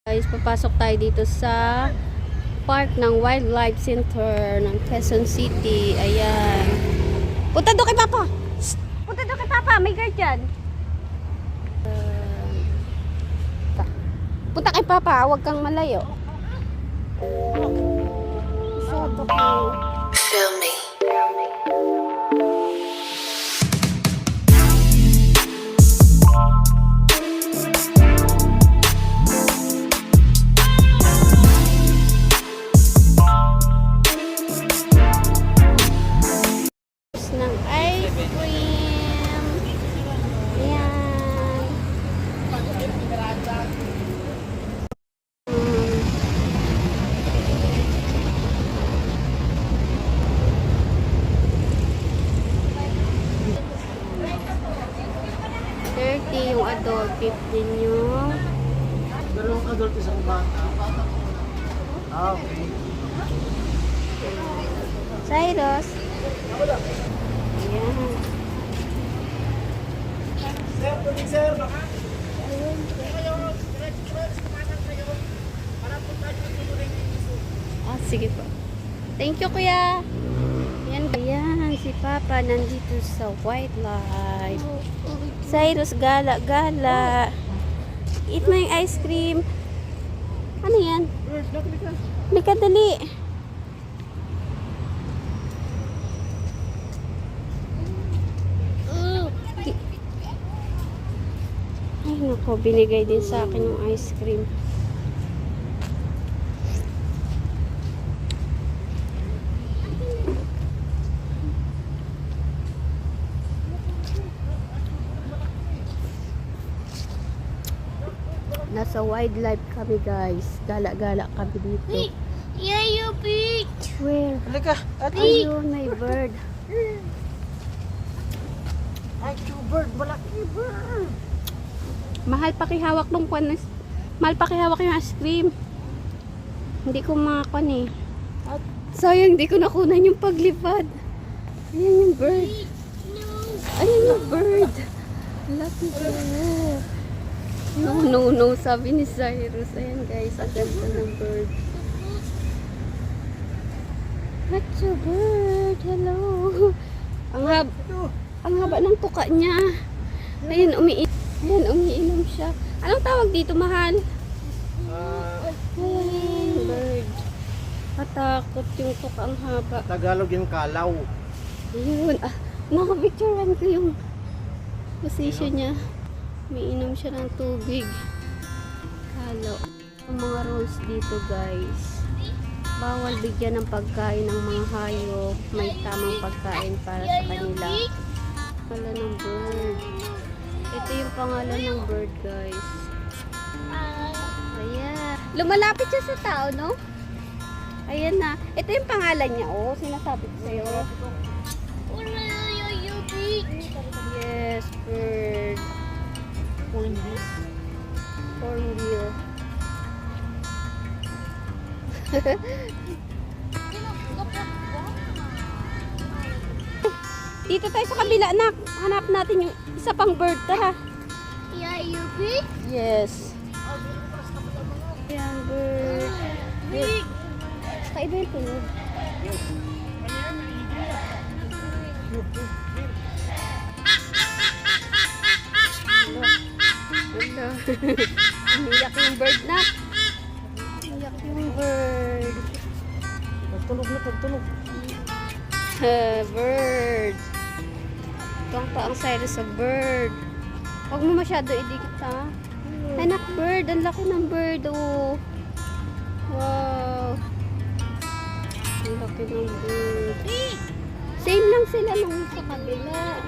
Guys, papasok tayo dito sa park ng Wildlife Center ng Quezon City. Ayan. Punta doon kay Papa! Shh! Punta doon kay Papa! May guard dyan. Punta kay Papa, huwag kang malayo. Masyado ko. Feel me. Ng ice cream. Ayan. 30 yung adult, 15 yung Dalawang adult, isang bata. Okay. Cyrus. Ayan. Sir, tuloy sir, baka? Ah, sige po. Thank you, kuya. Ayan, si Papa nandito sa Wildlife. Cyrus, gala, gala. Eat mo yung ice cream. Ano yan? May kadali. Ay, naku, binigay din sa akin yung ice cream. Nasa wildlife kami, guys. Gala-gala kami dito. Yeah, you bitch. Where? Halika, ate. Ayun, may bird. Ay, bird, malaki bird. Mahal pakihawak nung kwan. Mahal pakihawak yung ice cream. Hindi ko makakwan eh. At sayang, hindi ko nakunan yung paglipad. Ayan yung bird. Ayan yung bird. Lucky bird. No, no, no. Sabi ni Cyrus. Ayan guys, ang ganda ng bird. That's a bird. Hello. Ang haba ng tuka niya. Ayan, umiinom siya. Anong tawag dito, mahal? Ayan, bird. Matakot yung tuka, ang haba. Tagalog yung kalaw. Ayun, nakapicturean ko yung position niya. Umiinom siya ng tubig. Halo. Ang mga rules dito, guys. Bawal bigyan ng pagkain ng mga hayop. May tamang pagkain para sa kanila. Pangalan ng bird. Ito yung pangalan ng bird, guys. Ayan. Lumalapit siya sa tao, no? Ayan na. Ito yung pangalan niya, oh. Sinasabi ko sa'yo. You bitch. Yes, bird. Hornbill. Dito tayo sa kabila, anak. Hanap natin yung isa pang bird, tara. Yeah, you bitch. Yes. Ayan, bird. Big. Kaiba yung tunog. Hello. Umiyak yung bird na. Umiyak yung bird. Pagtunog na, pagtunog. Bird. Itong pa ang Cyrus sa bird. Huwag mo masyado idikit, ha. Anak, bird. Ang laki ng bird, oh. Wow. Ang laki ng bird. Same lang sila nung sa kabila.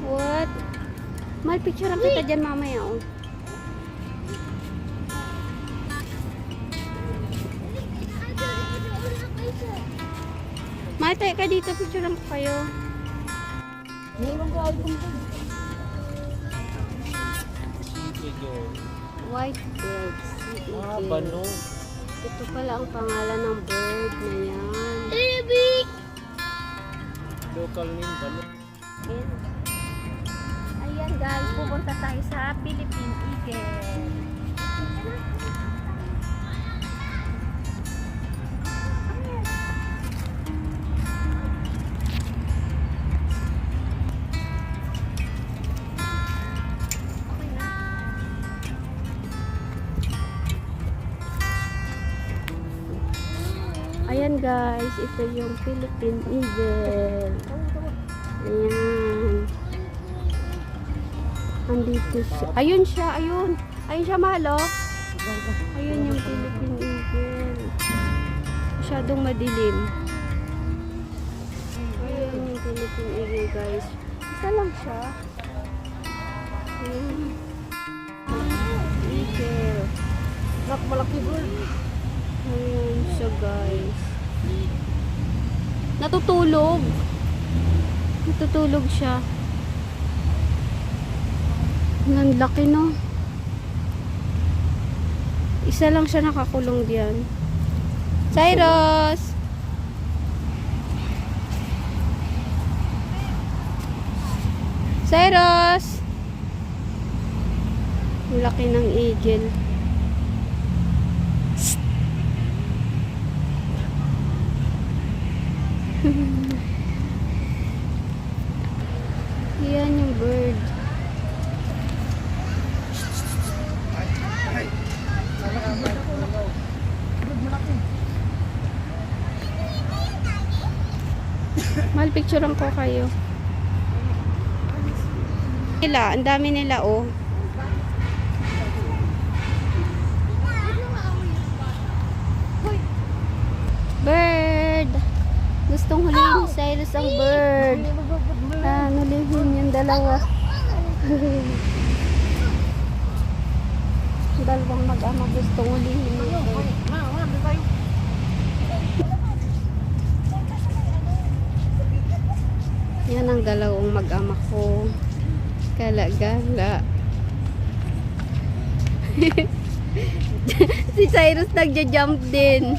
What? Mahal, picturean kita dyan mamaya, oh. Mahal, tayo ka dito. Picturean ko kayo. White bird. Bano. Ito pala ang pangalan ng bird na yan. Big. Local name, bano. Ayan. Ayan guys, pupunta tayo sa Philippine Eagle. guys, ito yung Philippine Eagle. Ayan. Andito siya. Ayun siya, ayun. Ayun siya, mahal, oh. Ayun yung Philippine Eagle. Masyadong madilim. Ayun yung Philippine Eagle, guys. Isa lang siya. Ayun. Eagle. Malaki bird. Ayun siya, guys. Natutulog. Natutulog siya. Ang laki, no? Isa lang siya nakakulong diyan. Cyrus! Cyrus! Ang laki ng eagle. Yan yung bird. Mahal, picturean ko kayo. Nila, ang dami nila, oh. Bird! Gustong hulihin ni Cyrus ang bird. Hulihin yung dalawa. Dalawang mag-ama gustong hulihin yung bird. Yan ang dalawang mag-ama ko. Gala-gala. Si Cyrus nagja-jump din.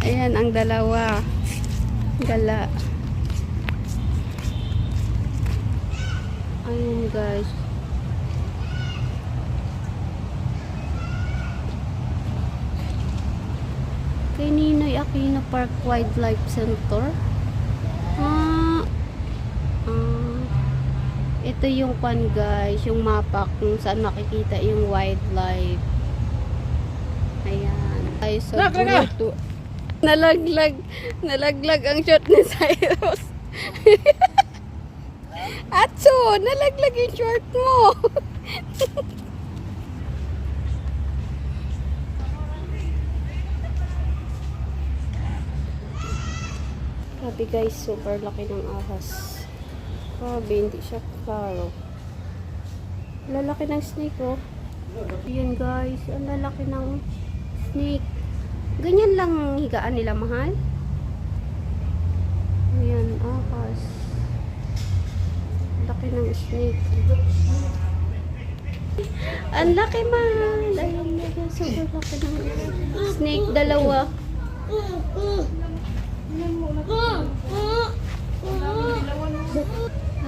Ayan ang dalawa. Gala. Ayan, guys. Kay Ninoy Aquino Park Wildlife Center. Ito yung pan, guys, yung mapa kung saan makikita yung wildlife. Ayan. Ay, so nalaglag ang shot ni Cyrus. Atso, nalaglag yung short mo. Grabe, guys, super laki ng ahas. Grabe, hindi siya klaro. Lalaki ng snake, oh. Ayan, guys, ang lalaki ng snake. Ganyan lang higaan nila, mahal. Ayan, ahas. Laki ng snake. Ang laki, mahal. Ayan, super laki ng snake. Dalawa.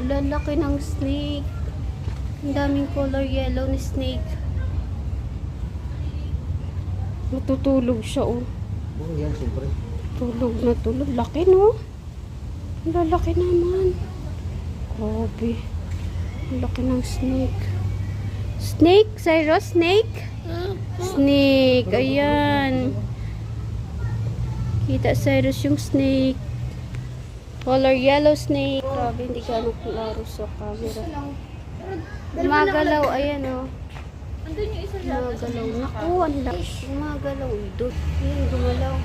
Ang laki ng snake. Ang daming color yellow ni snake. Matutulog siya, oh. Oh, yan, siyempre. Tulog na tulog. Laki, no? Ang lalaki naman. Grabe. Ang laki ng snake. Snake? Cyrus, snake? Snake. Ayan. Kita Cyrus yung snake. Color yellow snake. Grabe, hindi ka klaro sa camera. Gumagalaw, ayan, oh. Gumagalaw. Naku, ang laki. Gumagalaw. Dot. Ayan, gumalaw.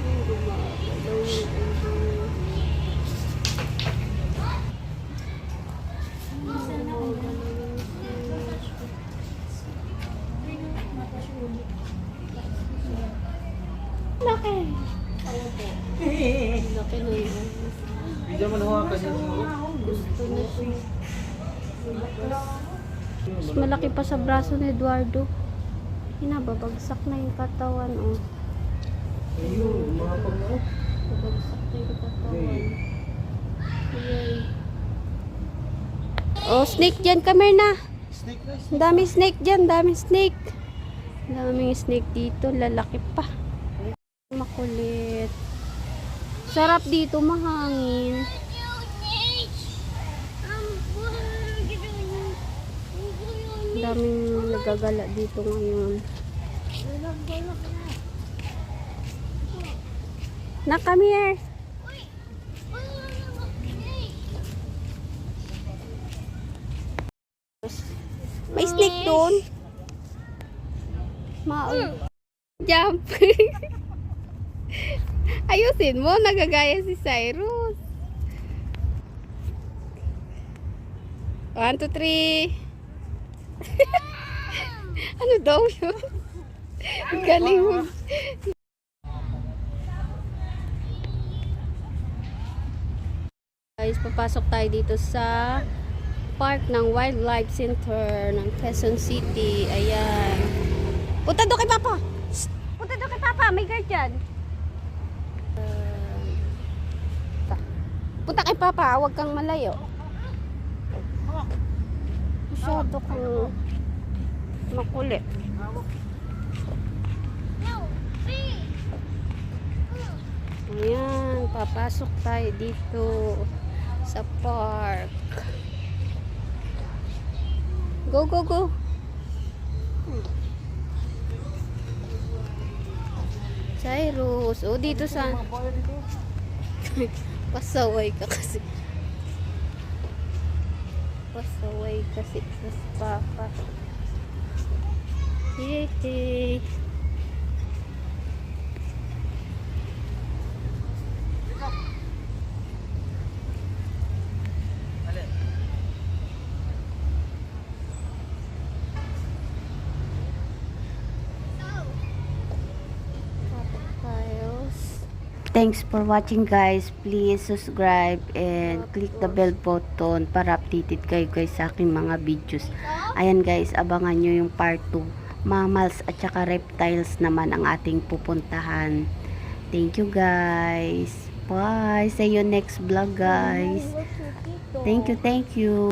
Ayan, gumagalaw. Laki. Laki na yun. Hindi mo nahawakan yan. Gusto na siya. Mas malaki pa sa braso ni Eduardo. Hinababagsak na yung katawan, oh. Ayun, umapag na, oh. Babagsak na yung katawan. Ayan. Oh, snake dyan. Come here na. Snake na, Ang daming snake dyan. Daming snake. Ang daming snake dito. Lalaki pa. Makulit. Sarap dito, mahangin. Ang daming nagagala dito ngayon. Nak, come here. May snake doon. Jump. Ayusin mo, nagagaya si Cyrus. 1, 2, 3. Ano daw yun? Galing mo. Guys, papasok tayo dito sa park ng Wildlife Center ng Quezon City. Ayan. Punta doon kay Papa. Shh! Punta doon kay Papa. May guard dyan. Punta kay Papa. Huwag kang malayo. Masyado kang makulit. Ayan. Papasok tayo dito sa park. Go, go, go. Cyrus. O, dito sa... Pasaway ka kasi. Pasaway kasi sa papa. Yay! Thanks for watching guys. Please subscribe and click the bell button para updated kayo guys sa aking mga videos. Ayan guys, abangan nyo yung part 2. Mammals at saka reptiles naman ang ating pupuntahan. Thank you guys. Bye. See you next vlog guys. Thank you, thank you.